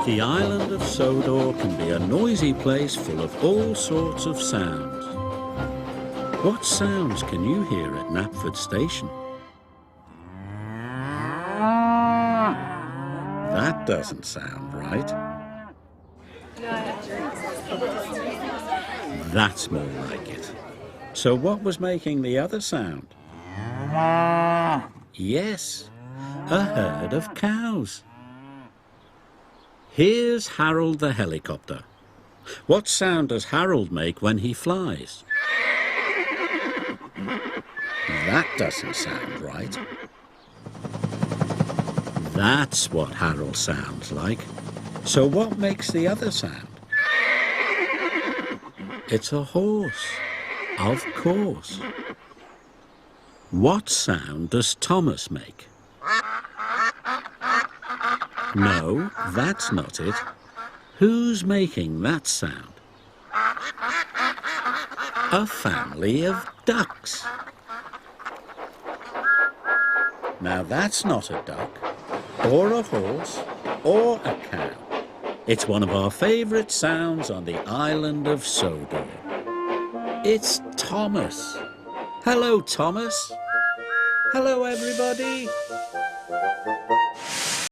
The island of Sodor can be a noisy place full of all sorts of sounds. What sounds can you hear at Knapford Station? That doesn't sound right. That's more like it. So what was making the other sound? Yes, a herd of cows. Here's Harold the helicopter. What sound does Harold make when he flies? That doesn't sound right. That's what Harold sounds like. So what makes the other sound? It's a horse, of course. What sound does Thomas make? No, that's not it. Who's making that sound? A family of ducks. Now that's not a duck, or a horse, or a cow. It's one of our favourite sounds on the island of Sodor. It's Thomas. Hello, Thomas. Hello, everybody.